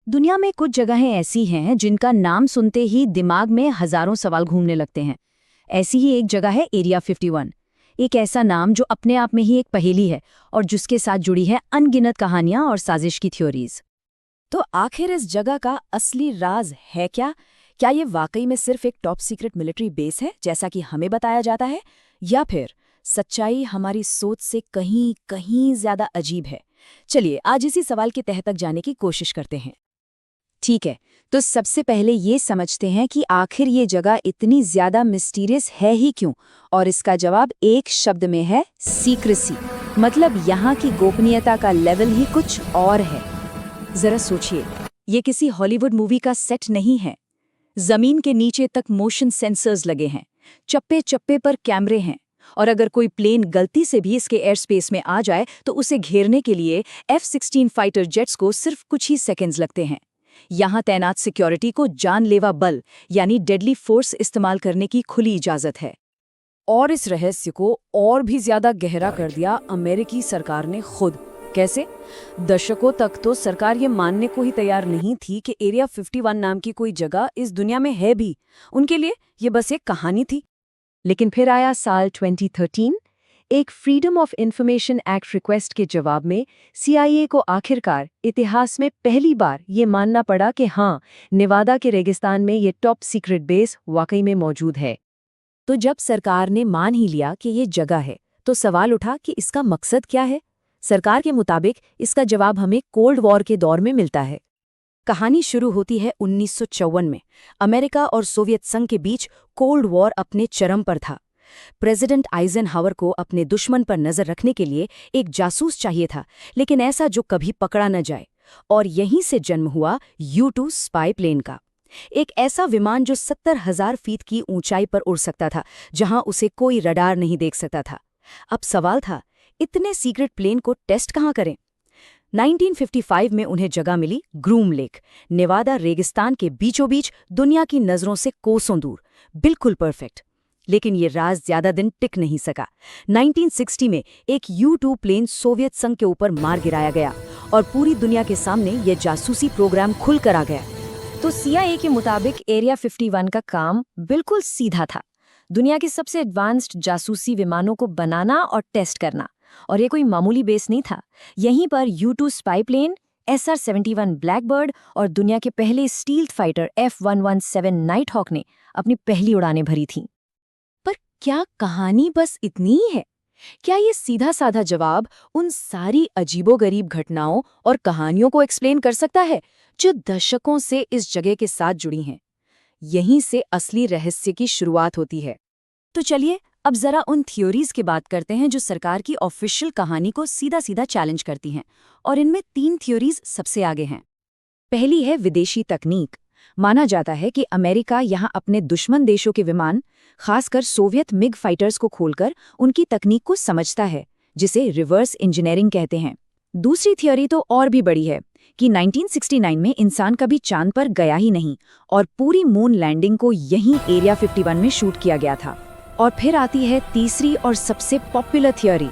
दुनिया में कुछ जगहें ऐसी हैं जिनका नाम सुनते ही दिमाग में हजारों सवाल घूमने लगते हैं। ऐसी ही एक जगह है एरिया 51। एक ऐसा नाम जो अपने आप में ही एक पहेली है और जिसके साथ जुड़ी है अनगिनत कहानियां और साजिश की थ्योरीज। तो आखिर इस जगह का असली राज है क्या? क्या ये वाकई में सिर्फ एक टॉप सीक्रेट मिलिट्री बेस है जैसा कि हमें बताया जाता है, या फिर सच्चाई हमारी सोच से कहीं कहीं ज्यादा अजीब है? चलिए आज इसी सवाल के तह तक जाने की कोशिश करते हैं। ठीक है, तो सबसे पहले ये समझते हैं कि आखिर ये जगह इतनी ज्यादा मिस्टीरियस है ही क्यों, और इसका जवाब एक शब्द में है, सीक्रेसी। मतलब यहाँ की गोपनीयता का लेवल ही कुछ और है। जरा सोचिए, ये किसी हॉलीवुड मूवी का सेट नहीं है। जमीन के नीचे तक मोशन सेंसर्स लगे हैं, चप्पे चप्पे पर कैमरे हैं, और अगर कोई प्लेन गलती से भी इसके एयर स्पेस में आ जाए तो उसे घेरने के लिए F-16 फाइटर जेट्स को सिर्फ कुछ ही सेकेंड्स लगते हैं। यहाँ तैनात सिक्योरिटी को जानलेवा बल यानी डेडली फोर्स इस्तेमाल करने की खुली इजाजत है। और इस रहस्य को और भी ज्यादा गहरा कर दिया अमेरिकी सरकार ने खुद। कैसे? दशकों तक तो सरकार ये मानने को ही तैयार नहीं थी कि एरिया 51 नाम की कोई जगह इस दुनिया में है भी। उनके लिए ये बस एक कहानी थी। लेकिन फिर आया साल 2013। एक freedom of information act request के जवाब में CIA को आखिरकार इतिहास में पहली बार ये मानना पड़ा कि हाँ, नेवादा के रेगिस्तान में ये टॉप सीक्रेट बेस वाकई में मौजूद है। तो जब सरकार ने मान ही लिया कि ये जगह है, तो सवाल उठा कि इसका मकसद क्या है। सरकार के मुताबिक इसका जवाब हमें कोल्ड वॉर के दौर में मिलता है। कहानी शुरू होती है 1954 में। अमेरिका और सोवियत संघ के बीच कोल्ड वॉर अपने चरम पर था। प्रेसिडेंट आइजनहावर को अपने दुश्मन पर नजर रखने के लिए एक जासूस चाहिए था, लेकिन ऐसा जो कभी पकड़ा न जाए। और यहीं से जन्म हुआ U-2 स्पाई प्लेन का। एक ऐसा विमान जो 70,000 फीट की ऊंचाई पर उड़ सकता था, जहां उसे कोई रडार नहीं देख सकता था। अब सवाल था, इतने सीक्रेट प्लेन को टेस्ट कहां करें? 1955 में उन्हें जगह मिली ग्रूम लेक, नेवादा रेगिस्तान के बीचों बीच, दुनिया की नजरों से कोसों दूर, बिल्कुल परफेक्ट। लेकिन ये राज ज्यादा दिन टिक नहीं सका। 1960 में एक U-2 प्लेन सोवियत संघ के ऊपर मार गिराया गया और पूरी दुनिया के सामने ये जासूसी प्रोग्राम खुलकर आ गया। तो CIA के मुताबिक एरिया 51 का काम बिल्कुल सीधा था, दुनिया के सबसे एडवांस्ड जासूसी विमानों को बनाना और टेस्ट करना। और ये कोई मामूली बेस नहीं था। यहीं पर U-2 spy plane, SR-71 Blackbird और दुनिया के पहले stealth fighter F-117 night hoc ने अपनी पहली उड़ानें भरी थीं। पर क्या कहानी बस इतनी ही है? क्या ये सीधा साधा जवाब उन सारी अजीबोगरीब घटनाओं और कहानियों को एक्सप्लेन कर सकता है जो दशकों से इस जगह के साथ जुड़ी हैं? यहीं से असली रहस्य की शुरुआत होती है। तो चलिए अब जरा उन थ्योरीज की बात करते हैं जो सरकार की ऑफिशियल कहानी को सीधा सीधा चैलेंज करती हैं, और इनमें 3 थ्योरीज सबसे आगे हैं। पहली है विदेशी तकनीक। माना जाता है कि अमेरिका यहाँ अपने दुश्मन देशों के विमान, खासकर सोवियत मिग फाइटर्स को खोलकर उनकी तकनीक को समझता है, जिसे रिवर्स इंजीनियरिंग कहते हैं। दूसरी थ्योरी तो और भी बड़ी है कि 1969 में इंसान कभी चांद पर गया ही नहीं और पूरी मून लैंडिंग को यहीं एरिया 51 में शूट किया गया था। और फिर आती है तीसरी और सबसे पॉपुलर थ्योरी,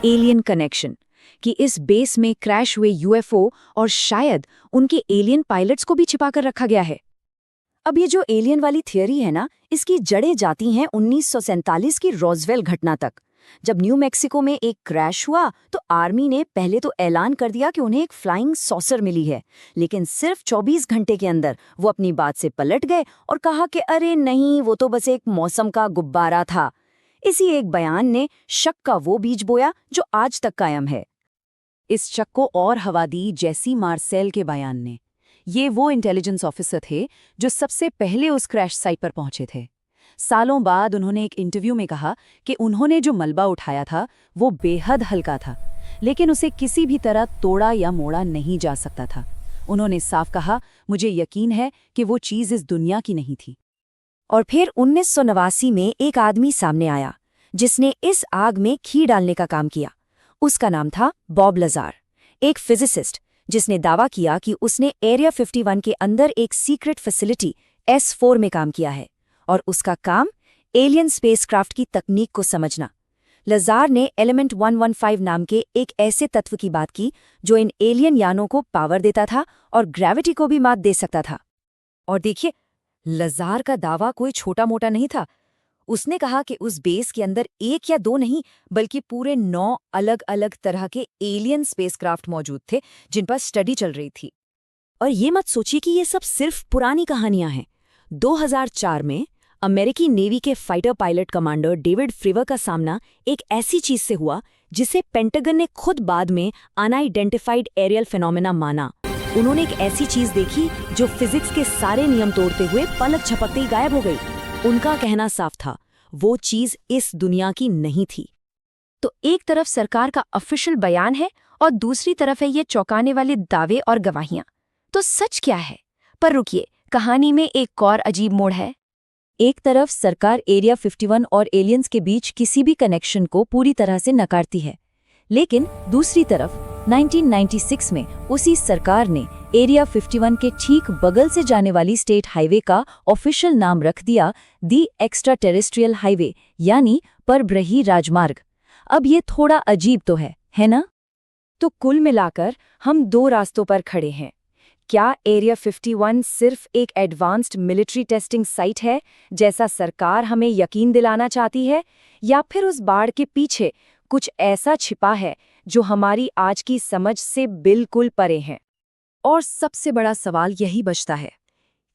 एलियन कनेक्शन, कि इस बेस में क्रैश हुए UFO और शायद उनके एलियन पायलट्स को भी छिपाकर रखा गया है। अब ये जो एलियन वाली थियरी है ना, इसकी जड़ें जाती हैं 1947 की रोजवेल घटना तक। जब न्यू मैक्सिको में एक क्रैश हुआ तो आर्मी ने पहले तो ऐलान कर दिया कि उन्हें एक फ्लाइंग सॉसर मिली है, लेकिन सिर्फ 24 घंटे के अंदर वो अपनी बात से पलट गए और कहा कि अरे नहीं, वो तो बस एक मौसम का गुब्बारा था। इसी एक बयान ने शक का वो बीज बोया जो आज तक कायम है। इस शक को और हवा दी जैसी मार्सेल के बयान ने। ये वो इंटेलिजेंस ऑफिसर थे जो सबसे पहले उस क्रैश साइट पर पहुंचे थे। सालों बाद उन्होंने एक इंटरव्यू में कहा कि उन्होंने जो मलबा उठाया था वो बेहद हल्का था, लेकिन उसे किसी भी तरह तोड़ा या मोड़ा नहीं जा सकता था। उन्होंने साफ कहा, मुझे यकीन है कि वो चीज़ इस दुनिया की नहीं थी। और फिर 1989 में एक आदमी सामने आया जिसने इस आग में घी डालने का काम किया। उसका नाम था बॉब लजार, एक फिजिसिस्ट जिसने दावा किया कि उसने एरिया 51 के अंदर एक सीक्रेट फैसिलिटी S4 में काम किया है और उसका काम एलियन स्पेसक्राफ्ट की तकनीक को समझना। लज़ार ने एलिमेंट 115 नाम के एक ऐसे तत्व की बात की जो इन एलियन यानों को पावर देता था और ग्रेविटी को भी मात दे सकता था। और देखिए, लज़ार का दावा कोई छोटा मोटा नहीं था। उसने कहा कि उस बेस के अंदर 1 या 2 नहीं, बल्कि पूरे 9 अलग अलग तरह के एलियन स्पेसक्राफ्ट मौजूद थे जिन पर स्टडी चल रही थी। और ये मत सोचिए कि ये सब सिर्फ पुरानी कहानियां हैं। 2004 में अमेरिकी नेवी के फाइटर पायलट कमांडर डेविड फ्रीवर का सामना एक ऐसी चीज से हुआ जिसे पेंटागन ने खुद बाद में अनआइडेंटिफाइड एरियल फिनोमेना माना। उन्होंने एक ऐसी चीज देखी जो फिजिक्स के सारे नियम तोड़ते हुए पलक झपकते ही गायब हो गई। उनका कहना साफ था, वो चीज इस दुनिया की नहीं थी। तो एक तरफ सरकार का ऑफिशियल बयान है और दूसरी तरफ है ये चौंकाने वाले दावे और गवाहियां। तो सच क्या है? पर रुकिए, कहानी में एक और अजीब मोड़ है। एक तरफ सरकार एरिया 51 और एलियंस के बीच किसी भी कनेक्शन को पूरी तरह से नकारती है, लेकिन दूसरी तरफ 1996 में उसी सरकार ने एरिया 51 के ठीक बगल से जाने वाली स्टेट हाईवे का ऑफिशियल नाम रख दिया दी एक्स्ट्रा टेरेस्ट्रियल हाईवे, यानी परब्रही राजमार्ग। अब ये थोड़ा अजीब तो है ना? तो कुल मिलाकर हम 2 रास्तों पर खड़े हैं। क्या एरिया 51 सिर्फ एक एडवांस्ड मिलिट्री टेस्टिंग साइट है, जैसा सरकार हमें यकीन दिलाना चाहती है, या फिर उस बाड़ के पीछे कुछ ऐसा छिपा है जो हमारी आज की समझ से बिल्कुल परे है? और सबसे बड़ा सवाल यही बचता है,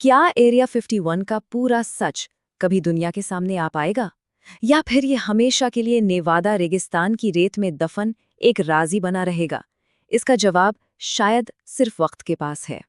क्या एरिया 51 का पूरा सच कभी दुनिया के सामने आ पाएगा, या फिर ये हमेशा के लिए नेवादा रेगिस्तान की रेत में दफन एक राज़ी बना रहेगा? इसका जवाब शायद सिर्फ वक्त के पास है।